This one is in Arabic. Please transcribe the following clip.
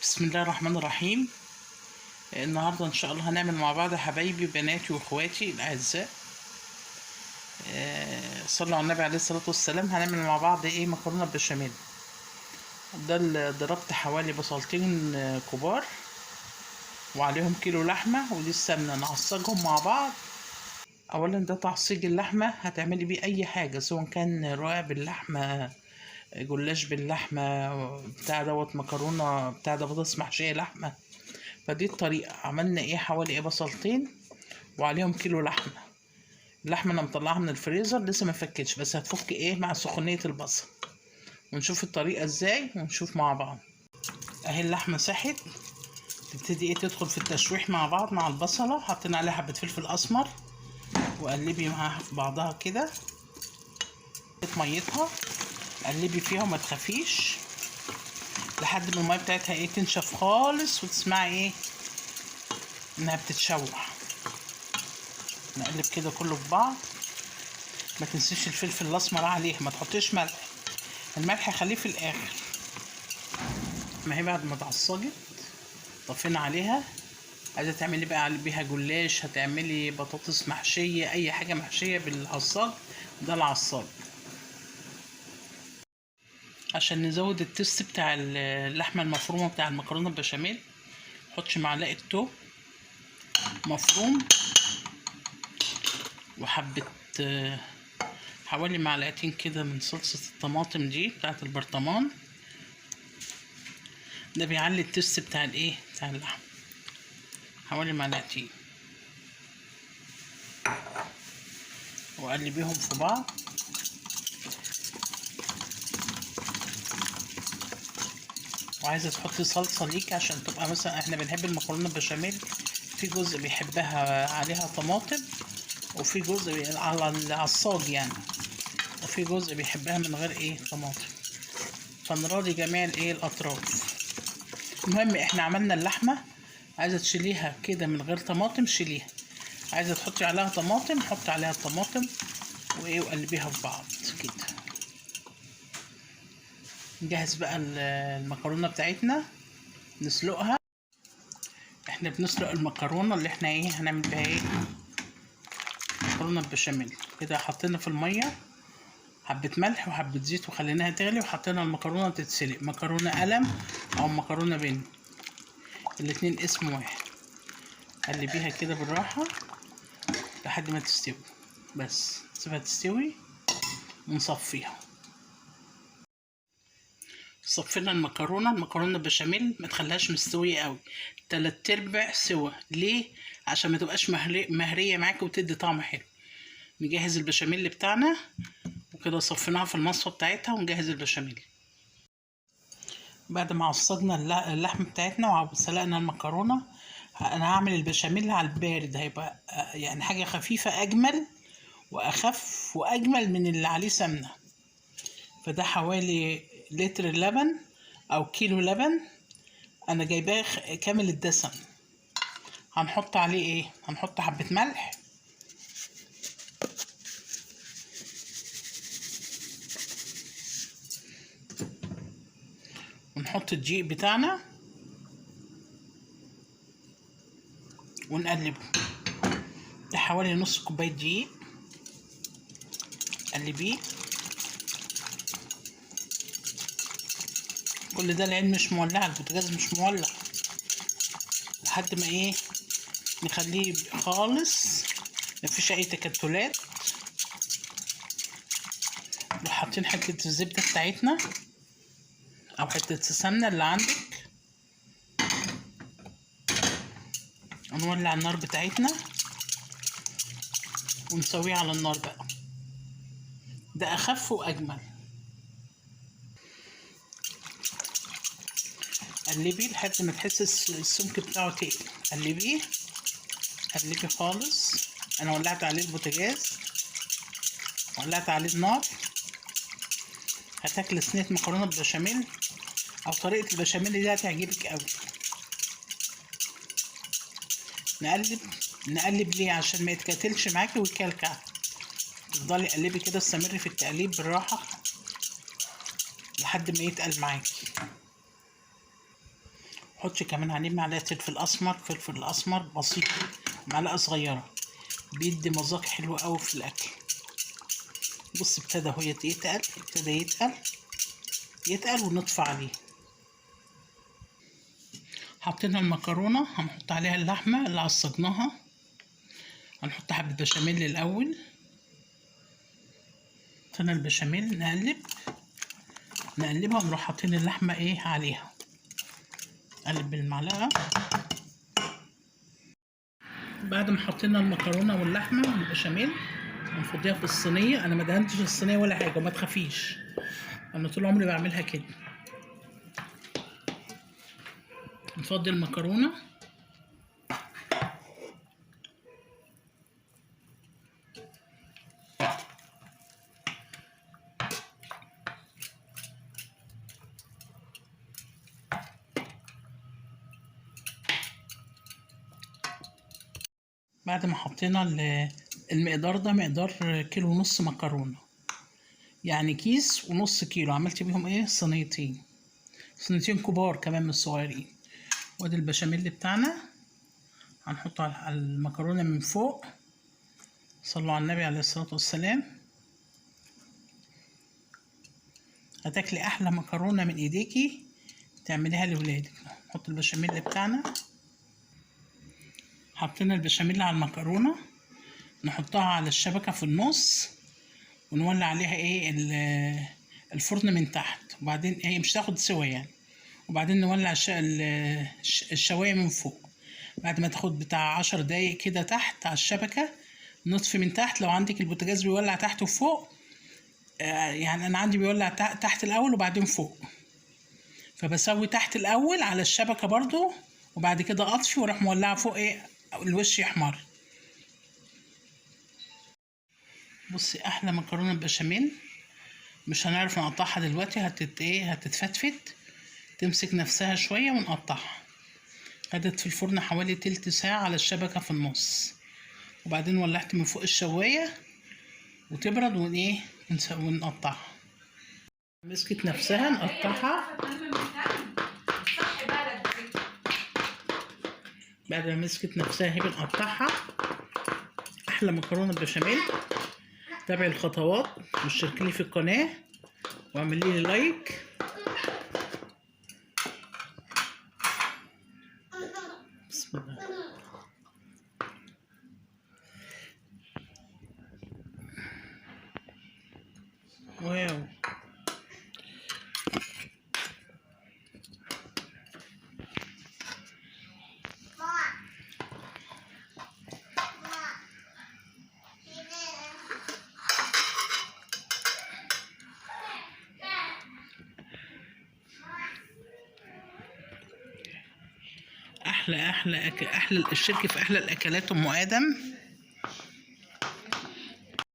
بسم الله الرحمن الرحيم. النهارده ان شاء الله هنعمل مع بعض حبايبي بناتي واخواتي الاعزاء. صلوا على النبي عليه الصلاه والسلام. هنعمل مع بعض مكرونه بالبشاميل. ده اللي ضربت حوالي بصلتين كبار وعليهم كيلو لحمه، ودي السمنه نعصجهم مع بعض. اولا ده تعصيج اللحمه، هتعملي بيه اي حاجه سواء كان رقاق باللحمه، جلاش باللحمه، بتاع دوت مكرونه، بتاع ده بطاطس محشيه لحمه. فدي الطريقة. عملنا حوالي بصلتين وعليهم كيلو لحمة. اللحمة انا مطلعها من الفريزر لسه ما فكتش، بس هتفك مع سخونية البصل. ونشوف الطريقة ازاي ونشوف مع بعض. اهي اللحمة ساحت، تبتدي تدخل في التشويح مع بعض مع البصلة. حطينا عليها حبة فلفل اسمر وقلبي معاها في بعضها كده. ميتها قلبي فيها وما تخافيش لحد ما المية بتاعتها تنشف خالص وتسمعي انها بتتشوح. نقلب كده كله في بعض. ما تنسيش الفلفل الاسمر عليه، ما تحطيش ملح، الملح خليه في الاخر. ما هي بعد ما اتعصجت طفينا عليها. عايزه تعملي بقى بيها جلاش، هتعملي بطاطس محشيه، اي حاجه محشيه بالعصاج، ده العصاج. عشان نزود التست بتاع اللحمه المفرومه بتاع المكرونه البشاميل، حطش معلقه توم مفروم وحبه حوالي معلقتين كده من صلصة الطماطم دي بتاعت البرطمان. ده بيعلي التست بتاع بتاع اللحم. حوالي معلقتين وقلبيهم في بعض. وعايزة تحطي صلصة ليك عشان تبقى مثلا، احنا بنحب المكرونة بشاميل في جزء بيحبها عليها طماطم، وفي جزء على العصاج وفي جزء بيحبها من غير طماطم. فنراضي جميع الاطراف. المهم احنا عملنا اللحمة، عايزة تشيليها كده من غير طماطم شيليها، عايزة تحطي عليها طماطم حطي عليها الطماطم وقلبيها في بعض كده. نجهز بقى المكرونة بتاعتنا نسلقها. احنا بنسلق المكرونة اللي احنا هنعمل بيها مكرونة بشاميل. كده حطينا في المية حبة ملح وحبة زيت وخليناها تغلي، وحطينا المكرونة تتسلق. مكرونة قلم او مكرونة بن، الاتنين اسم واحد. قلبيها كده بالراحة لحد ما تستوي، بس سيبها تستوي ونصفيها. صفينا المكرونة بشاميل، ما تخليهاش مستوية قوي، 3/4 سوا. ليه؟ عشان ما تبقاش مهرية معاكي وتدي طعم حلو. نجهز البشاميل بتاعنا وكده. صفيناها في المصفى بتاعتها ونجهز البشاميل. بعد ما عصجنا اللحم بتاعتنا وسلقنا المكرونة، انا هعمل البشاميل على البارد. هيبقى حاجة خفيفة، اجمل واخف واجمل من اللي عليه سمنة. فده حوالي لتر لبن او كيلو لبن، انا جايباه كامل الدسم. هنحط عليه هنحط حبة ملح ونحط الدقيق بتاعنا ونقلبه. ده حوالي نص كوباية دقيق، قلبيه. كل ده العين مش مولعة، البوتاجاز مش مولع، لحد ما نخليه خالص مفيش اي تكتلات. وحاطين حتة الزبدة بتاعتنا او حتة السمنة اللي عندك، ونولع النار بتاعتنا ونسويه على النار بقى. ده اخف واجمل. قلبيه لحد ما تحس السمك بتاعه تقل. قلبيه قلبي خالص. انا ولعت عليه البوتاجاز، ولعت عليه النار. هتاكل صينيه مكرونه بالبشاميل، او طريقه البشاميل دي هتعجبك قوي. نقلب ليه؟ عشان ما يتكتلش معاكي ويكلكع. تفضلي قلبي كده، استمري في التقليب بالراحه لحد ما يتقل معاكي. حطي كمان عليه معلقه فلفل اسمر، فلفل اسمر بسيط، معلقه صغيره، بيدي مذاق حلو قوي في الاكل. بص ابتدى هو يتقل، ابتدى يتقل ونطفي عليه. حطينا المكرونه، هنحط عليها اللحمه اللي عصجناها، هنحط حبه بشاميل الاول. حطينا البشاميل، نقلبها ونروح حاطين اللحمه ايه عليها، قلب بالمعلقه. بعد ما حطينا المكرونه واللحمه والبشاميل هنفضيها في الصينيه. انا ما دهنتش الصينيه ولا حاجه، ما تخافيش، انا طول عمري بعملها كده. نفضي المكرونه، بعد ما حطينا المقدار ده مقدار كيلو ونص مكرونه، يعني كيس ونص كيلو، عملت بيهم ايه صينيتين كبار كمان من الصغيرين. وادي البشاميل بتاعنا هنحطه على المكرونه من فوق. صلوا على النبي عليه الصلاه والسلام. هتاكلي احلى مكرونه من ايديكي تعمليها لولادك. نحط البشاميل بتاعنا، حطينا البشاميل على المكرونه، نحطها على الشبكه في النص ونولع عليها ايه الفرن من تحت، وبعدين هي مش تاخد سوا يعني، وبعدين نولع الشوايه من فوق. بعد ما تاخد بتاع 10 دقايق كده تحت على الشبكه، نطفي من تحت. لو عندك البوتاجاز بيولع تحت وفوق، يعني انا عندي بيولع تحت الاول وبعدين فوق، فبسوي تحت الاول على الشبكه برضو، وبعد كده اطفي واروح مولعه فوق ايه الوش يحمر. بصي احلى مكرونه بشاميل، مش هنعرف نقطعها دلوقتي، هتتفتفت، تمسك نفسها شويه ونقطعها. خدت في الفرن حوالي تلت ساعه على الشبكه في النص، وبعدين ولعت من فوق الشوايه وتبرد ونقطعها. مسكت نفسها نقطعها. بعد ما مسكت نفسها هي بنقطعها. احلى مكرونه بشاميل. تابعي الخطوات واشتركي لي في القناه واعملي لي لايك. بسم الله. واو، احلى الشركه في احلى الاكلات ام ادم.